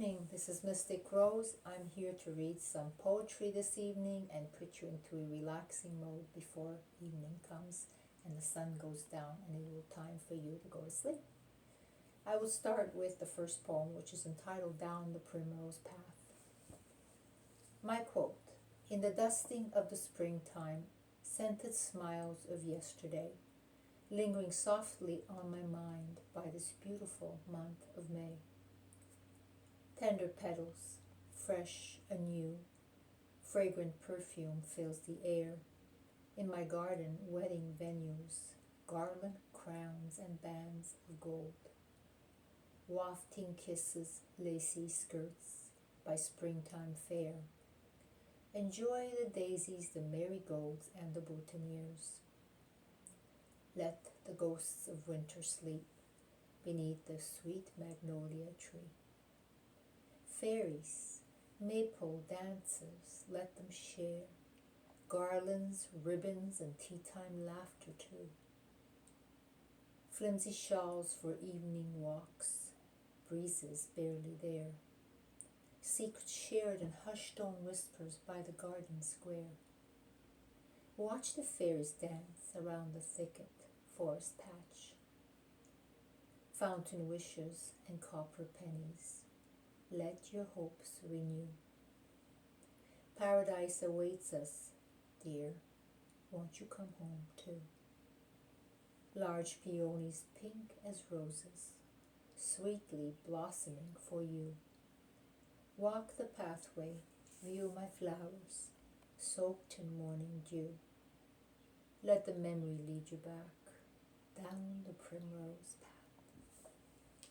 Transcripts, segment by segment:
evening, this is Mystic Rose. I'm here to read some poetry this evening and put you into a relaxing mode before evening comes and the sun goes down and it will time for you to go to sleep. I will start with the first poem, which is entitled Down the Primrose Path. My quote: in the dusting of the springtime, scented smiles of yesterday, lingering softly on my mind by this beautiful month of May. Tender petals, fresh, anew, fragrant perfume fills the air. In my garden, wedding venues, garland, crowns, and bands of gold. Wafting kisses, lacy skirts, by springtime fair. Enjoy the daisies, the marigolds, and the boutonnieres. Let the ghosts of winter sleep beneath the sweet magnolia tree. Fairies, maypole dancers, let them share garlands, ribbons, and tea-time laughter too. Flimsy shawls for evening walks, breezes barely there. Secrets shared in hushed tone whispers by the garden square. Watch the fairies dance around the thicket, forest patch. Fountain wishes and copper pennies, let your hopes renew. Paradise awaits us, dear, won't you come home too? Large peonies pink as roses, sweetly blossoming for you. Walk the pathway, view my flowers, soaked in morning dew. Let the memory lead you back, down the primrose path.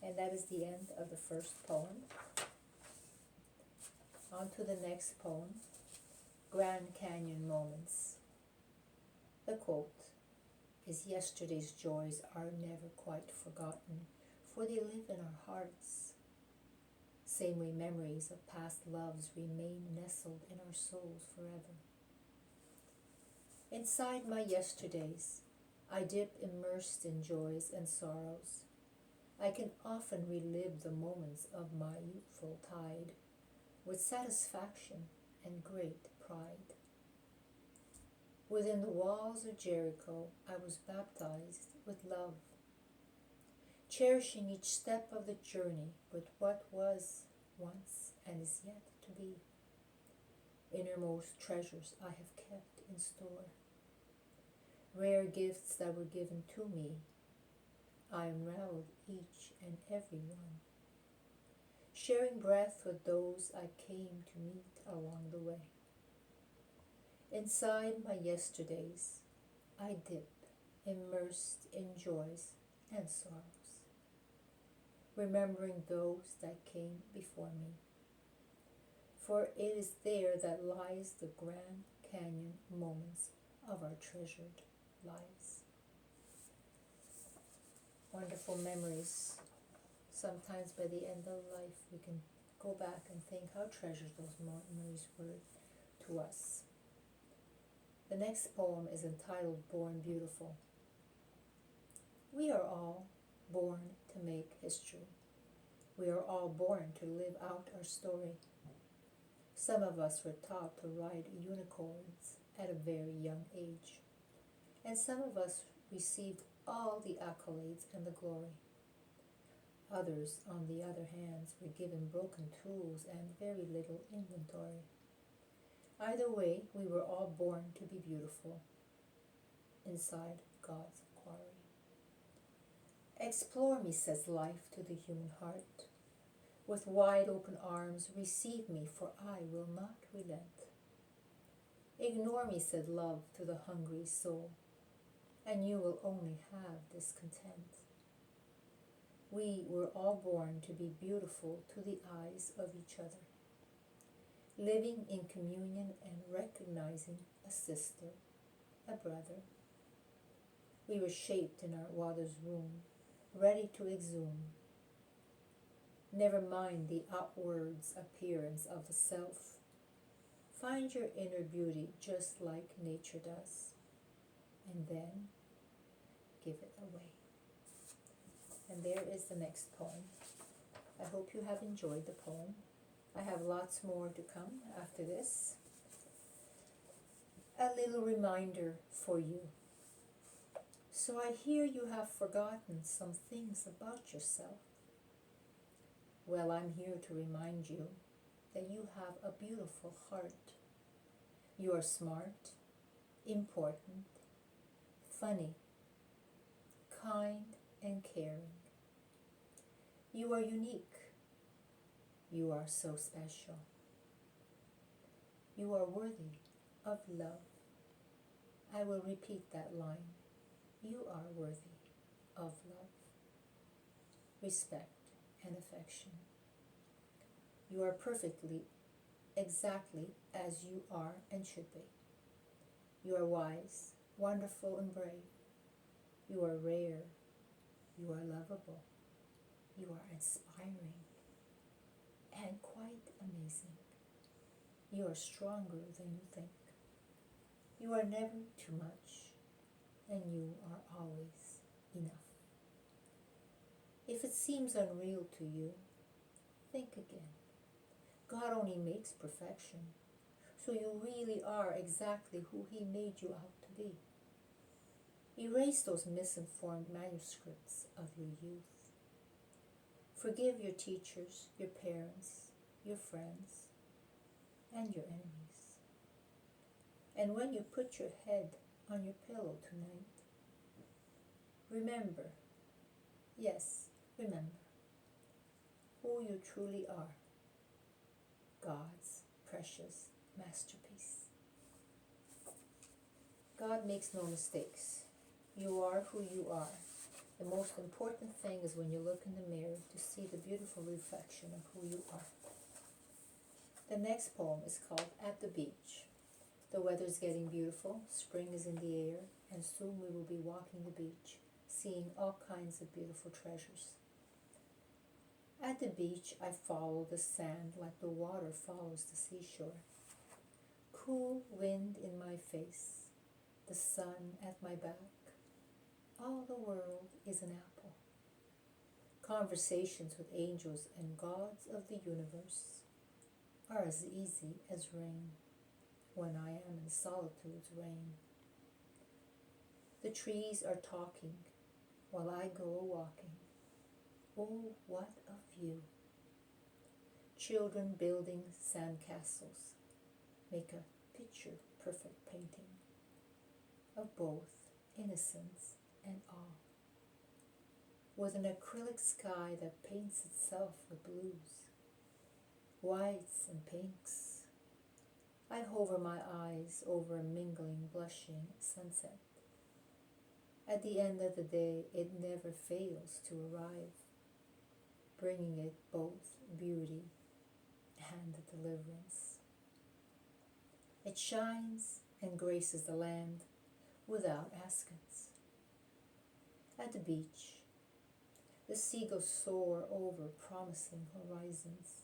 And that is the end of the first poem. On to the next poem, Grand Canyon Moments. The quote is: yesterday's joys are never quite forgotten, for they live in our hearts. Same way memories of past loves remain nestled in our souls forever. Inside my yesterdays, I dip immersed in joys and sorrows. I can often relive the moments of my youthful tide with satisfaction and great pride. Within the walls of Jericho, I was baptized with love, cherishing each step of the journey with what was once and is yet to be. Innermost treasures I have kept in store, rare gifts that were given to me. I unraveled each and every one, sharing breath with those I came to meet along the way. Inside my yesterdays, I dip, immersed in joys and sorrows, remembering those that came before me. For it is there that lies the Grand Canyon moments of our treasured lives. Wonderful memories. Sometimes by the end of life we can go back and think how treasured those memories were to us. The next poem is entitled Born Beautiful. We are all born to make history. We are all born to live out our story. Some of us were taught to ride unicorns at a very young age, and some of us received all the accolades and the glory. Others, on the other hand, were given broken tools and very little inventory. Either way, we were all born to be beautiful inside God's quarry. Explore me, says life to the human heart. With wide open arms, receive me, for I will not relent. Ignore me, said love to the hungry soul, and you will only have discontent. We were all born to be beautiful to the eyes of each other, living in communion and recognizing a sister, a brother. We were shaped in our mother's womb, ready to exhume. Never mind the outwards appearance of the self. Find your inner beauty just like nature does, and then give it away. And there is the next poem. I hope you have enjoyed the poem. I have lots more to come after this. A little reminder for you. So I hear you have forgotten some things about yourself. Well, I'm here to remind you that you have a beautiful heart. You are smart, important, funny, kind, and caring. You are unique. You are so special. You are worthy of love. I will repeat that line. You are worthy of love, respect, and affection. You are perfectly, exactly as you are and should be. You are wise, wonderful, and brave. You are rare. You are lovable. You are inspiring and quite amazing. You are stronger than you think. You are never too much, and you are always enough. If it seems unreal to you, think again. God only makes perfection, so you really are exactly who He made you out to be. Erase those misinformed manuscripts of your youth. Forgive your teachers, your parents, your friends, and your enemies. And when you put your head on your pillow tonight, remember, yes, remember, who you truly are, God's precious masterpiece. God makes no mistakes. You are who you are. The most important thing is when you look in the mirror to see the beautiful reflection of who you are. The next poem is called At the Beach. The weather is getting beautiful, spring is in the air, and soon we will be walking the beach, seeing all kinds of beautiful treasures. At the beach I follow the sand like the water follows the seashore. Cool wind in my face, the sun at my back. All the world is an apple. Conversations with angels and gods of the universe are as easy as rain when I am in solitude's rain. The trees are talking while I go a-walking. Oh, what a view! Children building sandcastles make a picture-perfect painting of both innocence and awe, with an acrylic sky that paints itself with blues, whites, and pinks. I hover my eyes over a mingling, blushing sunset. At the end of the day, it never fails to arrive, bringing it both beauty and deliverance. It shines and graces the land without askance. At the beach, the seagulls soar over promising horizons,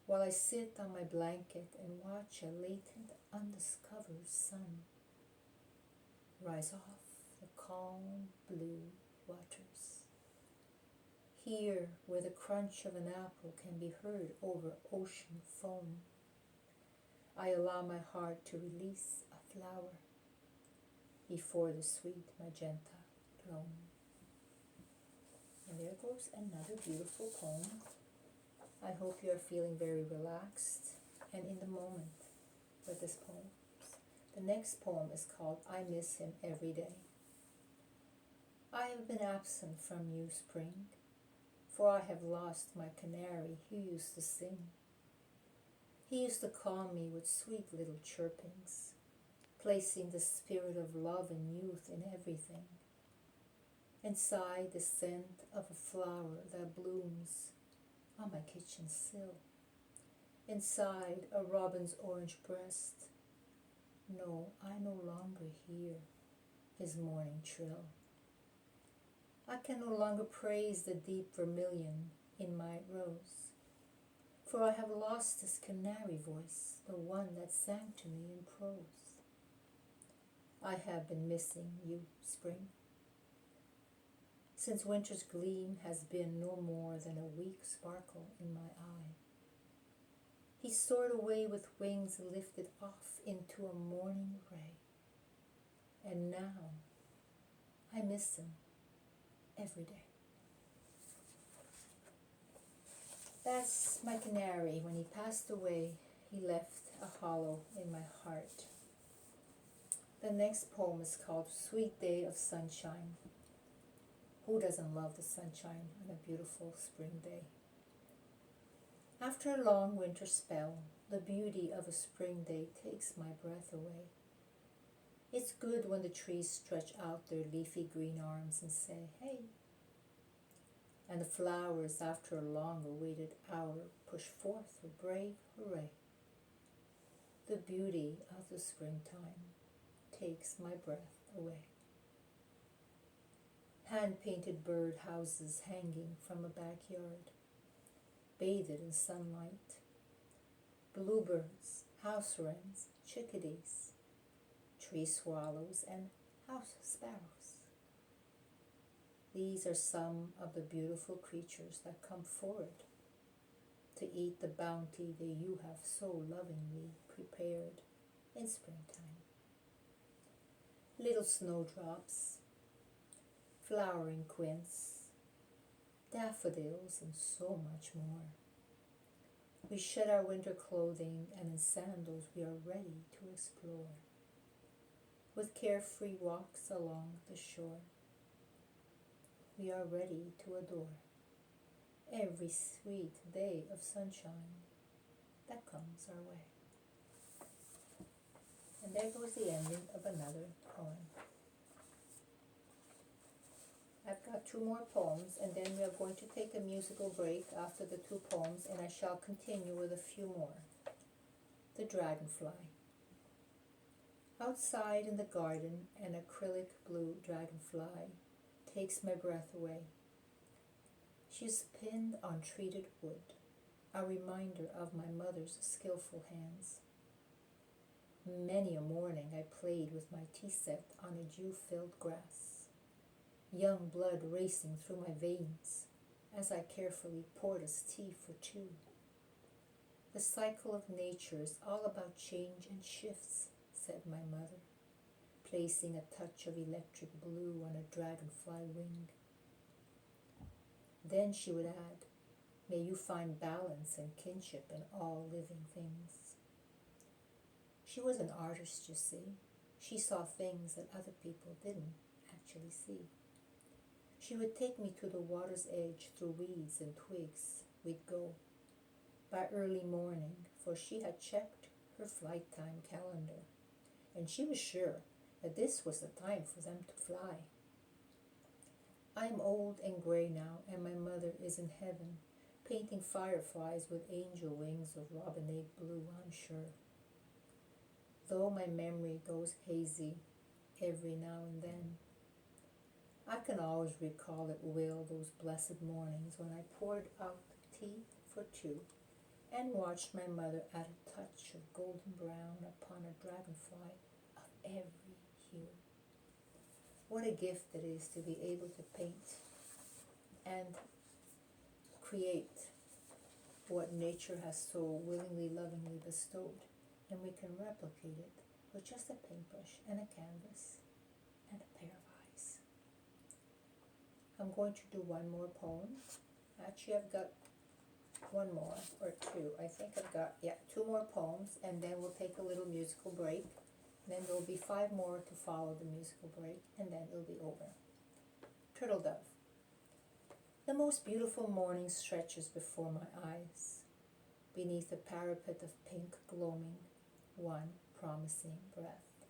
while I sit on my blanket and watch a latent, undiscovered sun rise off the calm blue waters. Here, where the crunch of an apple can be heard over ocean foam, I allow my heart to release a flower before the sweet magenta bloom. And there goes another beautiful poem. I hope you are feeling very relaxed and in the moment with this poem. The next poem is called I Miss Him Every Day. I have been absent from you, spring, for I have lost my canary who used to sing. He used to call me with sweet little chirpings, placing the spirit of love and youth in everything. Inside the scent of a flower that blooms on my kitchen sill. Inside a robin's orange breast. No, I no longer hear his morning trill. I can no longer praise the deep vermilion in my rose, for I have lost his canary voice, the one that sang to me in prose. I have been missing you, spring. since winter's gleam has been no more than a weak sparkle in my eye. He soared away with wings lifted off into a morning ray, and now I miss him every day. That's my canary. When he passed away, he left a hollow in my heart. The next poem is called Sweet Day of Sunshine. Who doesn't love the sunshine on a beautiful spring day? After a long winter spell, the beauty of a spring day takes my breath away. It's good when the trees stretch out their leafy green arms and say, hey. And the flowers, after a long-awaited hour, push forth a brave hooray. The beauty of the springtime takes my breath away. Hand-painted bird houses hanging from a backyard, bathed in sunlight. Bluebirds, house wrens, chickadees, tree swallows, and house sparrows. These are some of the beautiful creatures that come forward to eat the bounty that you have so lovingly prepared in springtime. Little snowdrops, flowering quince, daffodils, and so much more. We shed our winter clothing, and in sandals we are ready to explore, with carefree walks along the shore. We are ready to adore every sweet day of sunshine that comes our way. And there goes the ending of another poem. I've got two more poems, and then we are going to take a musical break after the two poems, and I shall continue with a few more. The Dragonfly. Outside in the garden, an acrylic blue dragonfly takes my breath away. She is pinned on treated wood, a reminder of my mother's skillful hands. Many a morning I played with my tea set on a dew-filled grass, young blood racing through my veins as I carefully poured us tea for two. The cycle of nature is all about change and shifts, said my mother, placing a touch of electric blue on a dragonfly wing. Then she would add, may you find balance and kinship in all living things. She was an artist, you see. She saw things that other people didn't actually see. She would take me to the water's edge through weeds and twigs. We'd go by early morning, for she had checked her flight time calendar, and she was sure that this was the time for them to fly. I am old and gray now, and my mother is in heaven, painting fireflies with angel wings of robin egg blue, I'm sure. Though my memory goes hazy every now and then, I can always recall at will those blessed mornings when I poured out tea for two and watched my mother add a touch of golden brown upon a dragonfly of every hue. What a gift it is to be able to paint and create what nature has so willingly, lovingly bestowed, and we can replicate it with just a paintbrush and a canvas and a pair of eyes. I'm going to do one more poem. Actually, I've got one more or two. I think I've got, two more poems, and then we'll take a little musical break. Then there'll be 5 more to follow the musical break, and then it'll be over. Turtle Dove. The most beautiful morning stretches before my eyes, beneath a parapet of pink gloaming, one promising breath.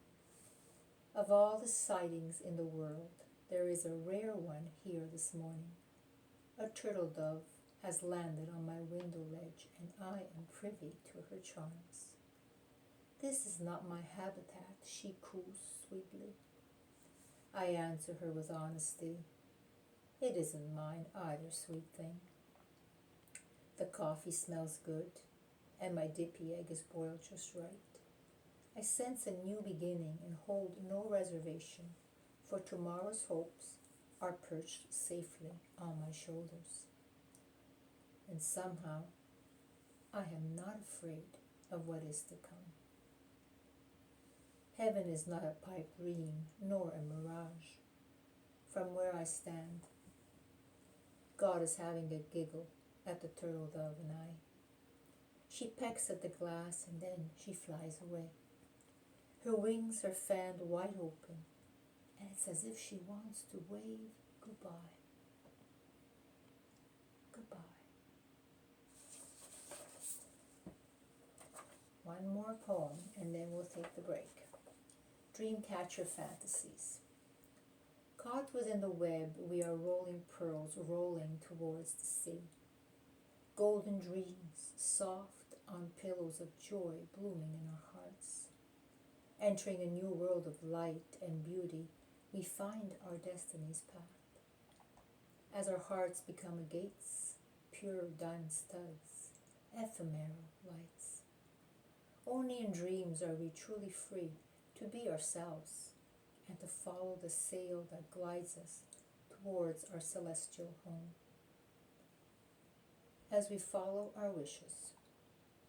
Of all the sightings in the world, there is a rare one here this morning. A turtle dove has landed on my window ledge, and I am privy to her charms. This is not my habitat, she coos sweetly. I answer her with honesty. It isn't mine either, sweet thing. The coffee smells good, and my dippy egg is boiled just right. I sense a new beginning and hold no reservation for tomorrow's hopes are perched safely on my shoulders. And somehow I am not afraid of what is to come. Heaven is not a pipe dream nor a mirage. From where I stand, God is having a giggle at the turtle dove and I. She pecks at the glass and then she flies away. Her wings are fanned wide open, and it's as if she wants to wave goodbye. Goodbye. One more poem and then we'll take the break. Dreamcatcher Fantasies. Caught within the web, we are rolling pearls rolling towards the sea. Golden dreams, soft on pillows of joy blooming in our hearts. Entering a new world of light and beauty, we find our destiny's path. As our hearts become gates, pure diamond studs, ephemeral lights. Only in dreams are we truly free to be ourselves and to follow the sail that glides us towards our celestial home. As we follow our wishes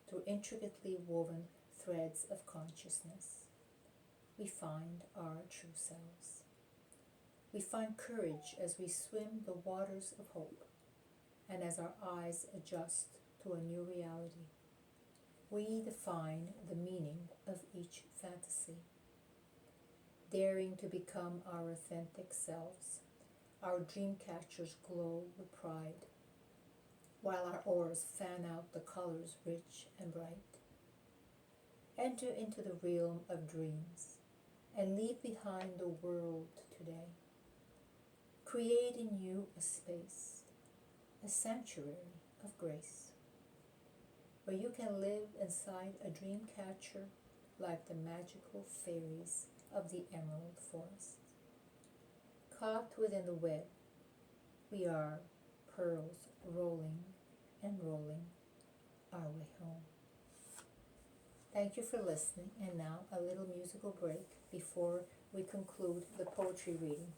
through intricately woven threads of consciousness, we find our true selves. We find courage as we swim the waters of hope, and as our eyes adjust to a new reality, we define the meaning of each fantasy. Daring to become our authentic selves, our dream catchers glow with pride, while our oars fan out the colors rich and bright. Enter into the realm of dreams and leave behind the world today. Create in you a space, a sanctuary of grace, where you can live inside a dream catcher like the magical fairies of the Emerald Forest. Caught within the web, we are pearls rolling and rolling our way home. Thank you for listening, and now a little musical break before we conclude the poetry reading.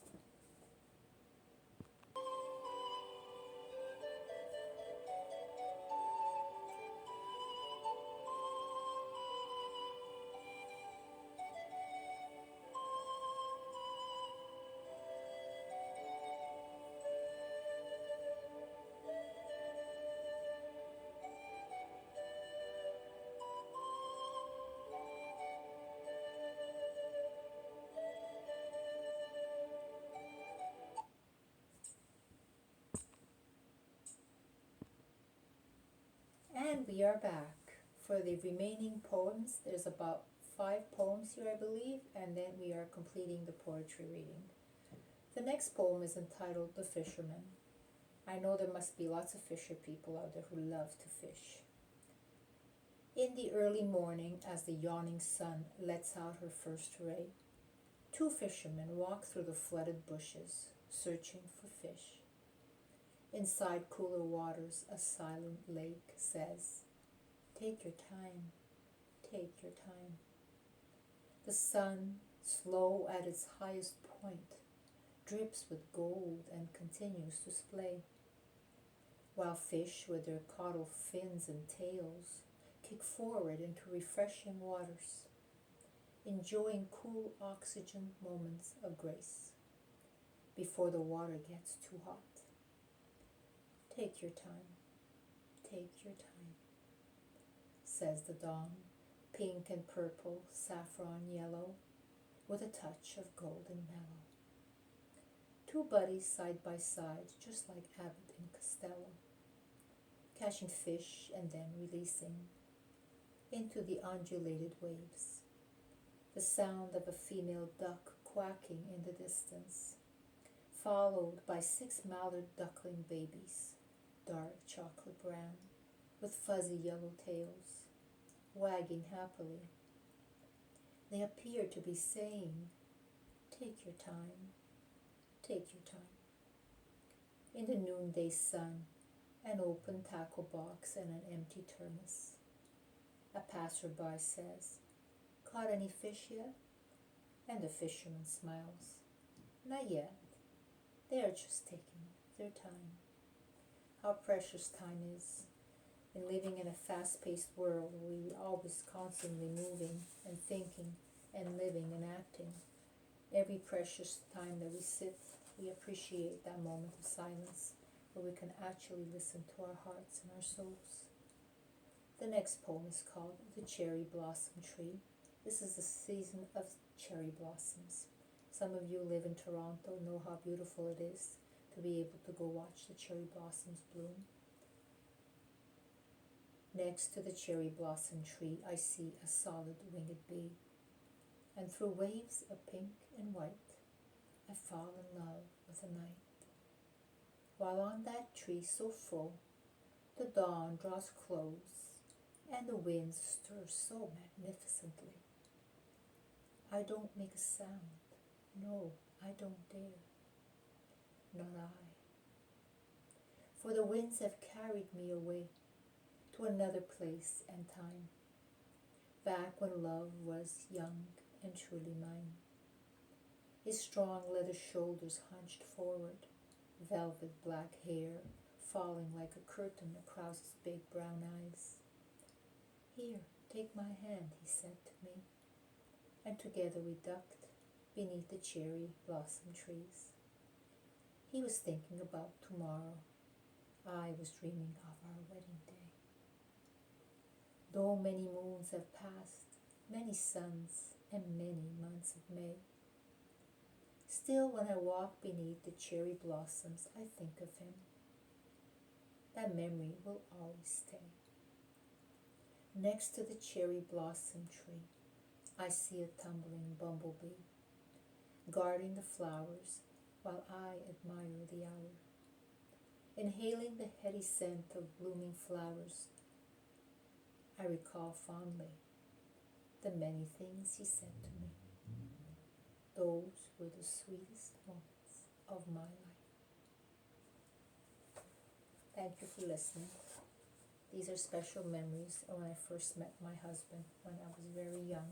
And we are back for the remaining poems. There's about 5 poems here, I believe, and then we are completing the poetry reading. The next poem is entitled The Fisherman. I know there must be lots of fisher people out there who love to fish. In the early morning, as the yawning sun lets out her first ray, 2 fishermen walk through the flooded bushes, searching for fish. Inside cooler waters, a silent lake says, "Take your time, take your time." The sun, slow at its highest point, drips with gold and continues to splay, while fish with their caudal fins and tails kick forward into refreshing waters, enjoying cool oxygen moments of grace before the water gets too hot. Take your time, take your time, says the dawn, pink and purple, saffron yellow, with a touch of golden mellow. 2 buddies side by side, just like Abbott and Costello, catching fish and then releasing into the undulated waves. The sound of a female duck quacking in the distance, followed by 6 mallard duckling babies, dark chocolate brown, with fuzzy yellow tails, wagging happily. They appear to be saying, "Take your time, take your time." In the noonday sun, an open tackle box and an empty thermos. A passerby says, "Caught any fish yet?" And the fisherman smiles, "Not yet. They are just taking their time. How precious time is in living in a fast-paced world where we're always constantly moving and thinking and living and acting. Every precious time that we sit, we appreciate that moment of silence where we can actually listen to our hearts and our souls. The next poem is called The Cherry Blossom Tree. This is the season of cherry blossoms. Some of you live in Toronto, know how beautiful it is to be able to go watch the cherry blossoms bloom. Next to the cherry blossom tree, I see a solid winged bee, and through waves of pink and white, I fall in love with the night. While on that tree so full, the dawn draws close, and the winds stir so magnificently. I don't make a sound, no, I don't dare, not I. For the winds have carried me away to another place and time, back when love was young and truly mine. His strong leather shoulders hunched forward, velvet black hair falling like a curtain across his big brown eyes. Here, take my hand, he said to me, and together we ducked beneath the cherry blossom trees. He was thinking about tomorrow. I was dreaming of our wedding day. Though many moons have passed, many suns, and many months of May, still when I walk beneath the cherry blossoms, I think of him. That memory will always stay. Next to the cherry blossom tree, I see a tumbling bumblebee, guarding the flowers while I admire the hour. Inhaling the heady scent of blooming flowers, I recall fondly the many things he said to me. Those were the sweetest moments of my life. Thank you for listening. These are special memories of when I first met my husband when I was very young,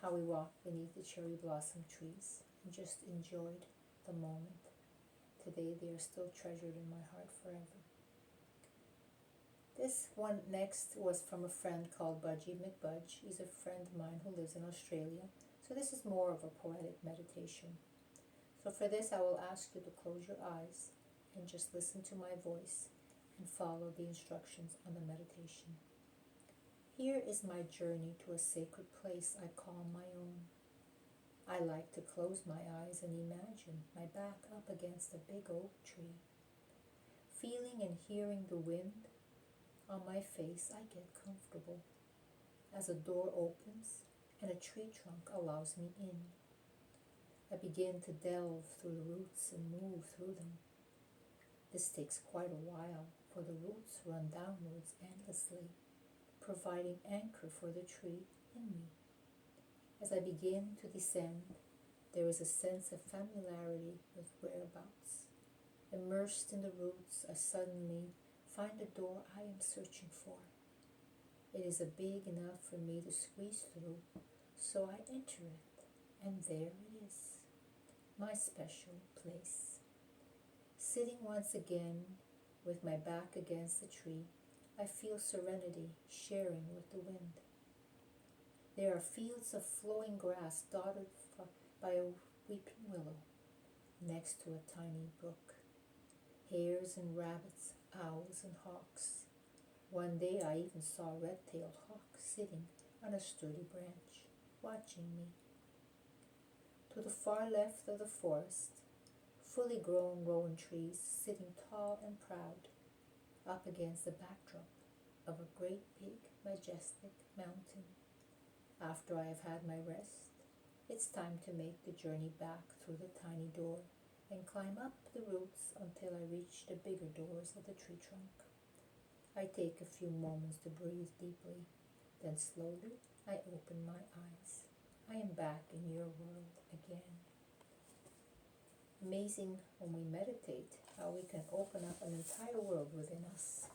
how we walked beneath the cherry blossom trees and just enjoyed the moment. Today they are still treasured in my heart forever. This one next was from a friend called Budgie McBudge. He's a friend of mine who lives in Australia. So this is more of a poetic meditation. So for this I will ask you to close your eyes and just listen to my voice and follow the instructions on the meditation. Here is my journey to a sacred place I call my own. I like to close my eyes and imagine my back up against a big oak tree. Feeling and hearing the wind on my face, I get comfortable as a door opens and a tree trunk allows me in. I begin to delve through the roots and move through them. This takes quite a while, for the roots run downwards endlessly, providing anchor for the tree in me. As I begin to descend, there is a sense of familiarity with whereabouts. Immersed in the roots, I suddenly find the door I am searching for. It is big enough for me to squeeze through, so I enter it, and there it is, my special place. Sitting once again with my back against the tree, I feel serenity sharing with the wind. There are fields of flowing grass dotted by a weeping willow next to a tiny brook. Hares and rabbits, owls and hawks. One day I even saw a red-tailed hawk sitting on a sturdy branch, watching me. To the far left of the forest, fully grown rowan trees sitting tall and proud up against the backdrop of a great big majestic mountain. After I have had my rest, it's time to make the journey back through the tiny door and climb up the roots until I reach the bigger doors of the tree trunk. I take a few moments to breathe deeply, then slowly I open my eyes. I am back in your world again. Amazing when we meditate how we can open up an entire world within us.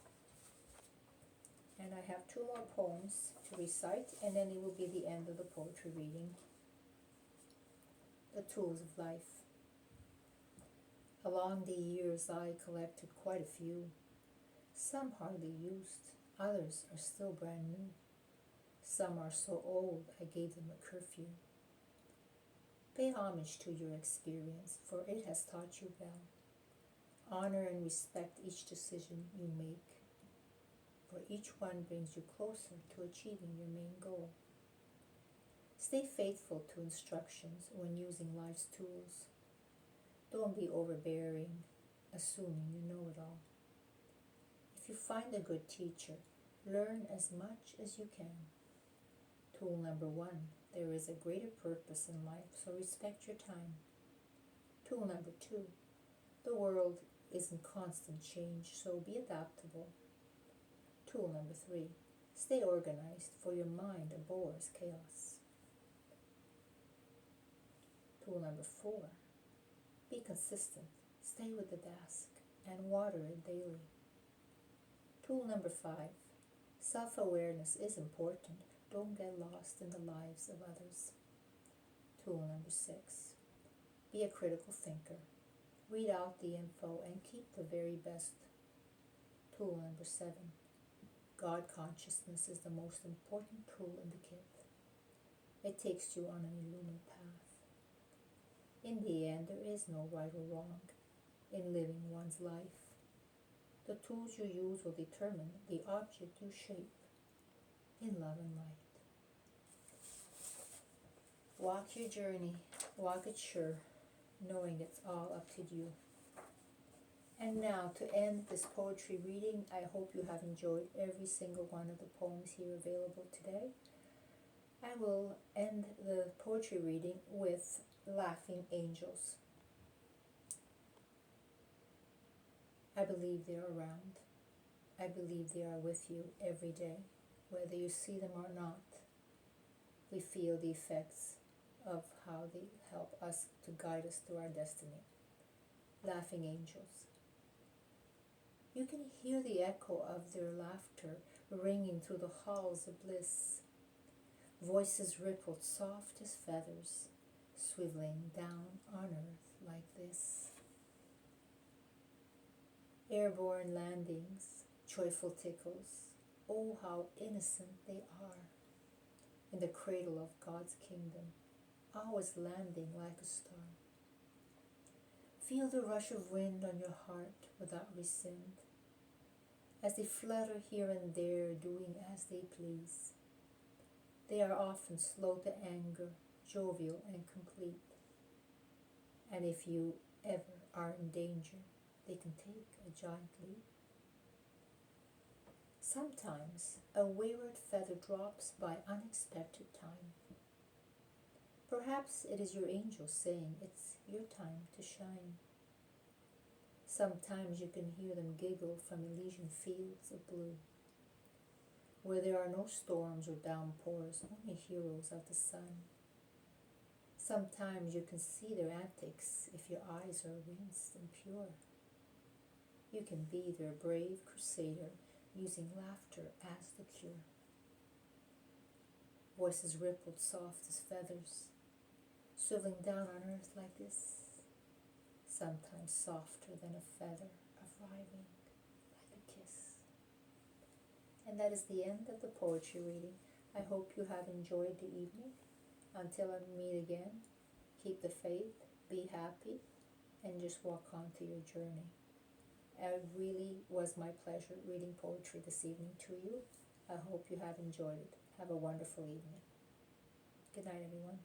And I have 2 more poems to recite, and then it will be the end of the poetry reading. The Tools of Life. Along the years I collected quite a few, some hardly used, others are still brand new. Some are so old I gave them a curfew. Pay homage to your experience, for it has taught you well. Honor and respect each decision you make, for each one brings you closer to achieving your main goal. Stay faithful to instructions when using life's tools. Don't be overbearing, assuming you know it all. If you find a good teacher, learn as much as you can. Tool number 1, there is a greater purpose in life, so respect your time. Tool number 2, the world is in constant change, so be adaptable. Tool number 3, stay organized, for your mind abhors chaos. Tool number 4, be consistent, stay with the desk, and water it daily. Tool number 5, self-awareness is important, don't get lost in the lives of others. Tool number 6, be a critical thinker, read out the info and keep the very best. Tool number 7, God consciousness is the most important tool in the kit. It takes you on an illumined path. In the end, there is no right or wrong in living one's life. The tools you use will determine the object you shape in love and light. Walk your journey, walk it sure, knowing it's all up to you. And now, to end this poetry reading, I hope you have enjoyed every single one of the poems here available today. I will end the poetry reading with Laughing Angels. I believe they are around. I believe they are with you every day, whether you see them or not. We feel the effects of how they help us to guide us through our destiny. Laughing angels. You can hear the echo of their laughter ringing through the halls of bliss. Voices rippled soft as feathers, swiveling down on earth like this. Airborne landings, joyful tickles, oh how innocent they are. In the cradle of God's kingdom, always landing like a star. Feel the rush of wind on your heart without rescind, as they flutter here and there, doing as they please. They are often slow to anger, jovial and complete. And if you ever are in danger, they can take a giant leap. Sometimes a wayward feather drops by unexpected time. Perhaps it is your angel saying it's your time to shine. Sometimes you can hear them giggle from Elysian fields of blue, where there are no storms or downpours, only heroes of the sun. Sometimes you can see their antics if your eyes are rinsed and pure. You can be their brave crusader, using laughter as the cure. Voices rippled soft as feathers, swiveling down on earth like this, sometimes softer than a feather, arriving like a kiss. And that is the end of the poetry reading. I hope you have enjoyed the evening. Until I meet again, keep the faith, be happy, and just walk on to your journey. It really was my pleasure reading poetry this evening to you. I hope you have enjoyed it. Have a wonderful evening. Good night, everyone.